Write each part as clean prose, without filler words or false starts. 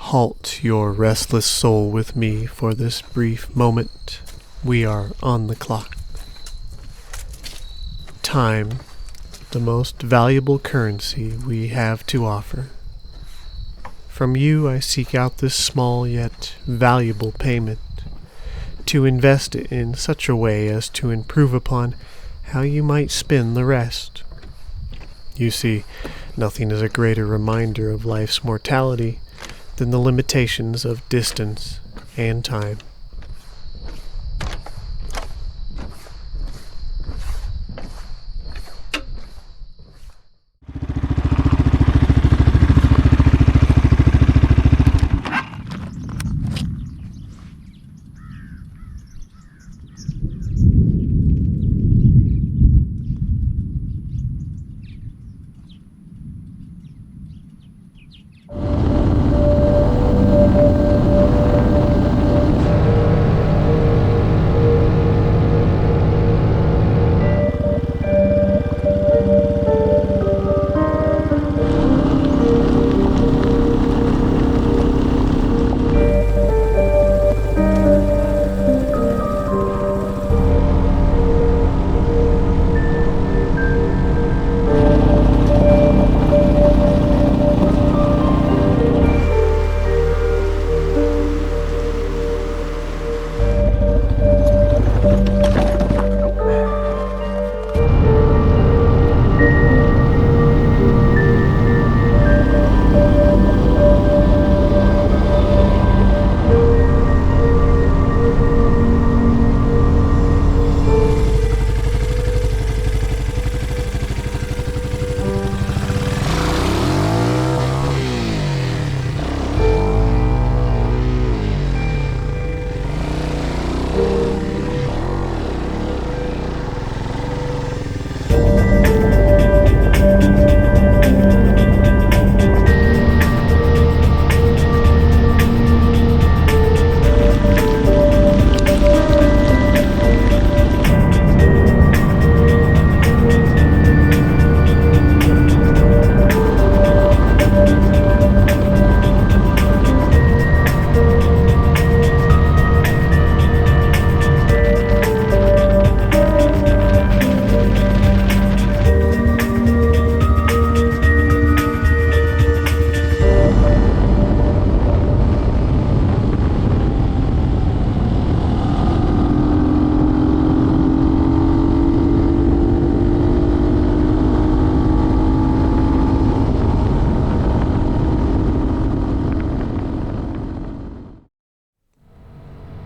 Halt your restless soul with me for this brief moment. We are on the clock. Time, the most valuable currency we have to offer. From you I seek out this small yet valuable payment, to invest it in such a way as to improve upon how you might spend the rest. You see, nothing is a greater reminder of life's mortality than the limitations of distance and time.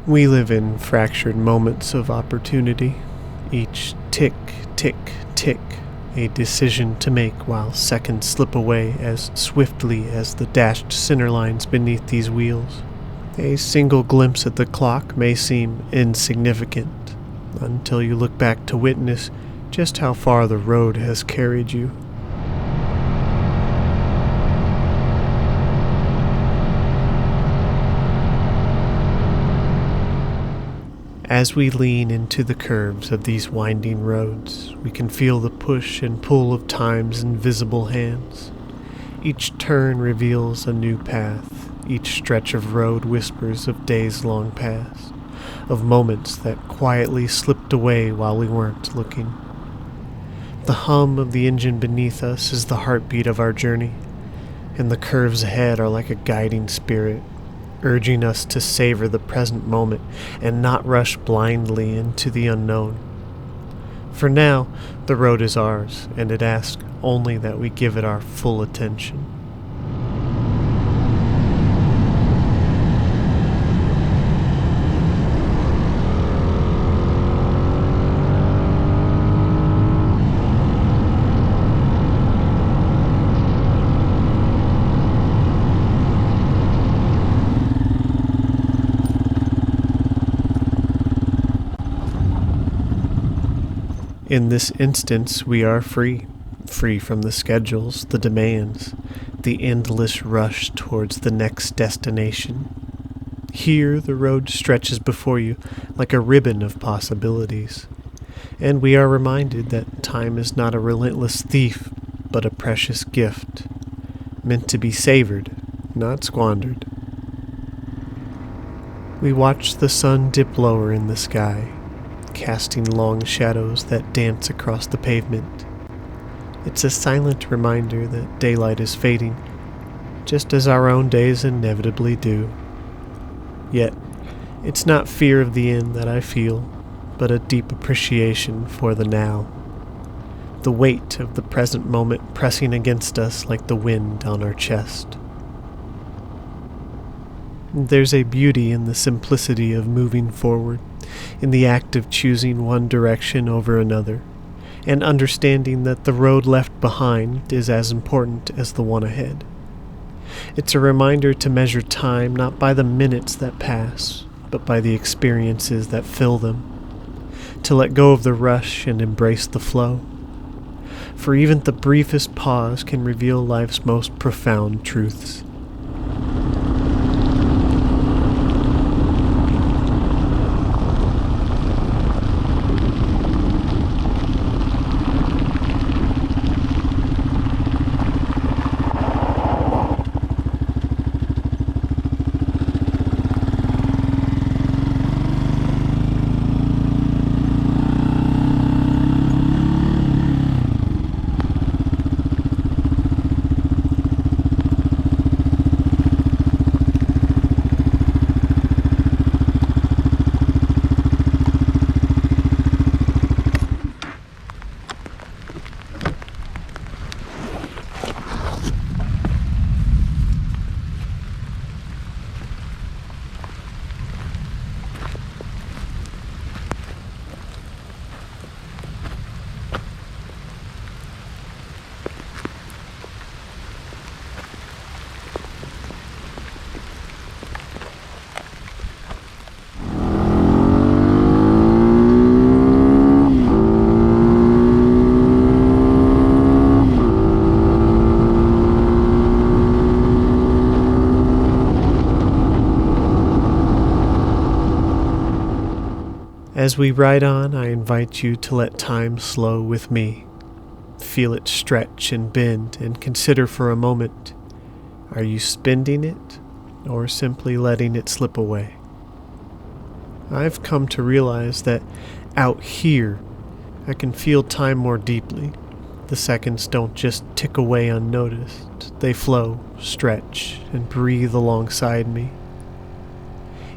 We live in fractured moments of opportunity, each tick, tick, tick, a decision to make while seconds slip away as swiftly as the dashed center lines beneath these wheels. A single glimpse at the clock may seem insignificant until you look back to witness just how far the road has carried you. As we lean into the curves of these winding roads, we can feel the push and pull of time's invisible hands. Each turn reveals a new path. Each stretch of road whispers of days long past, of moments that quietly slipped away while we weren't looking. The hum of the engine beneath us is the heartbeat of our journey, and the curves ahead are like a guiding spirit, urging us to savor the present moment and not rush blindly into the unknown. For now, the road is ours, and it asks only that we give it our full attention. In this instance, we are free from the schedules, the demands, the endless rush towards the next destination. Here, the road stretches before you like a ribbon of possibilities, and we are reminded that time is not a relentless thief, but a precious gift, meant to be savored, not squandered. We watch the sun dip lower in the sky, casting long shadows that dance across the pavement. It's a silent reminder that daylight is fading, just as our own days inevitably do. Yet, it's not fear of the end that I feel, but a deep appreciation for the now. The weight of the present moment pressing against us like the wind on our chest. There's a beauty in the simplicity of moving forward, in the act of choosing one direction over another, and understanding that the road left behind is as important as the one ahead. It's a reminder to measure time not by the minutes that pass, but by the experiences that fill them, to let go of the rush and embrace the flow. For even the briefest pause can reveal life's most profound truths. As we ride on, I invite you to let time slow with me. Feel it stretch and bend, and consider for a moment, are you spending it or simply letting it slip away? I've come to realize that out here, I can feel time more deeply. The seconds don't just tick away unnoticed. They flow, stretch, and breathe alongside me.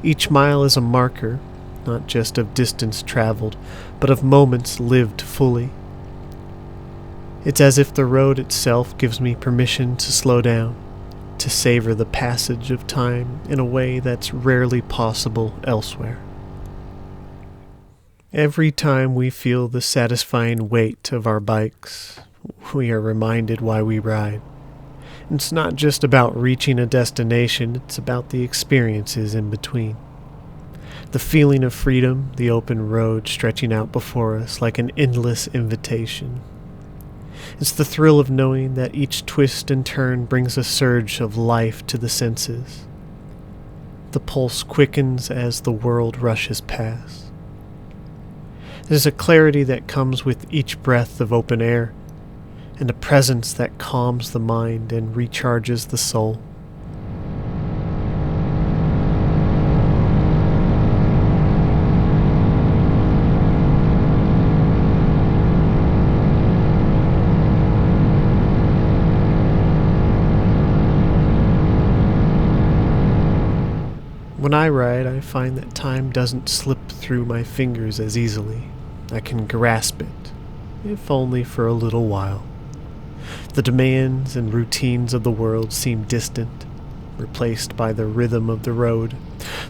Each mile is a marker, not just of distance traveled, but of moments lived fully. It's as if the road itself gives me permission to slow down, to savor the passage of time in a way that's rarely possible elsewhere. Every time we feel the satisfying weight of our bikes, we are reminded why we ride. It's not just about reaching a destination, it's about the experiences in between. The feeling of freedom, the open road stretching out before us like an endless invitation. It's the thrill of knowing that each twist and turn brings a surge of life to the senses. The pulse quickens as the world rushes past. There's a clarity that comes with each breath of open air, and a presence that calms the mind and recharges the soul. When I ride, I find that time doesn't slip through my fingers as easily. I can grasp it, if only for a little while. The demands and routines of the world seem distant, replaced by the rhythm of the road.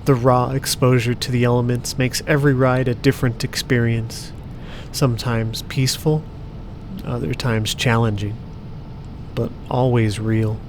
The raw exposure to the elements makes every ride a different experience, sometimes peaceful, other times challenging, but always real.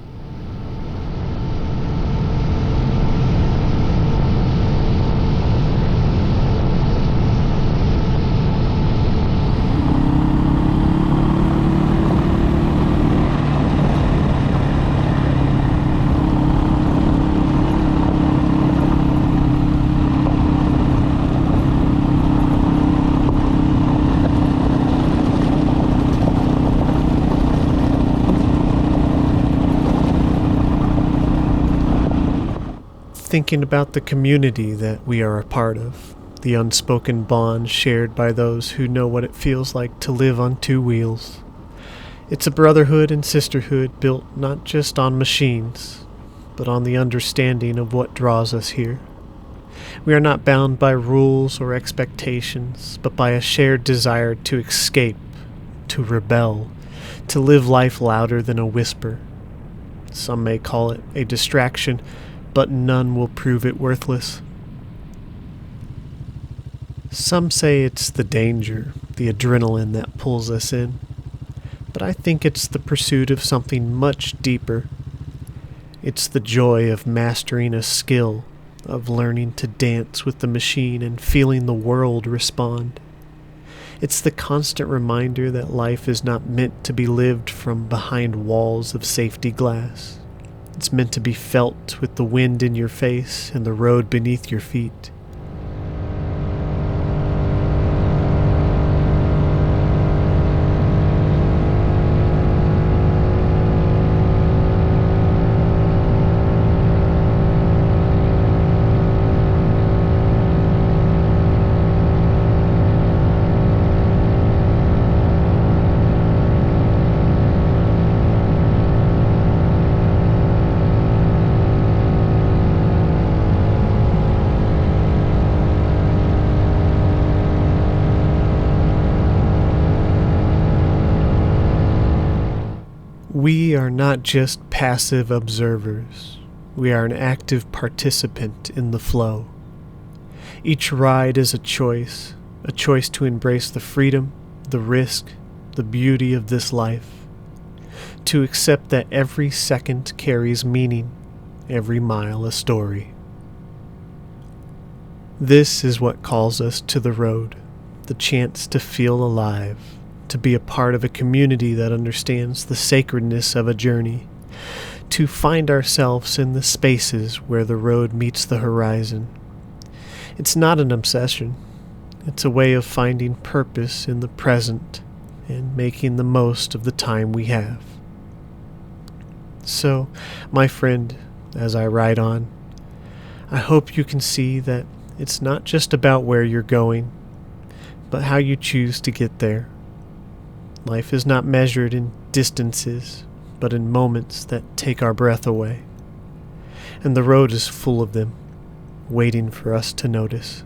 thinking about the community that we are a part of, the unspoken bond shared by those who know what it feels like to live on two wheels. It's a brotherhood and sisterhood built not just on machines, but on the understanding of what draws us here. We are not bound by rules or expectations, but by a shared desire to escape, to rebel, to live life louder than a whisper. Some may call it a distraction, but none will prove it worthless. Some say it's the danger, the adrenaline that pulls us in, but I think it's the pursuit of something much deeper. It's the joy of mastering a skill, of learning to dance with the machine and feeling the world respond. It's the constant reminder that life is not meant to be lived from behind walls of safety glass. It's meant to be felt with the wind in your face and the road beneath your feet. We are not just passive observers. We are an active participant in the flow. Each ride is a choice to embrace the freedom, the risk, the beauty of this life, to accept that every second carries meaning, every mile a story. This is what calls us to the road, the chance to feel alive, to be a part of a community that understands the sacredness of a journey, to find ourselves in the spaces where the road meets the horizon. It's not an obsession. It's a way of finding purpose in the present and making the most of the time we have. So, my friend, as I ride on, I hope you can see that it's not just about where you're going, but how you choose to get there. Life is not measured in distances, but in moments that take our breath away. And the road is full of them, waiting for us to notice.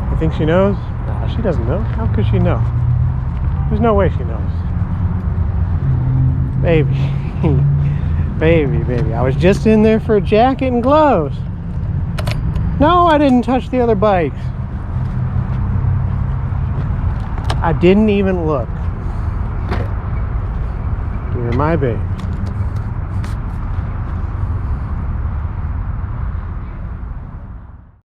You think she knows? Nah, she doesn't know. How could she know? There's no way she knows. Baby. Baby. I was just in there for a jacket and gloves. No, I didn't touch the other bikes. I didn't even look. You're my baby.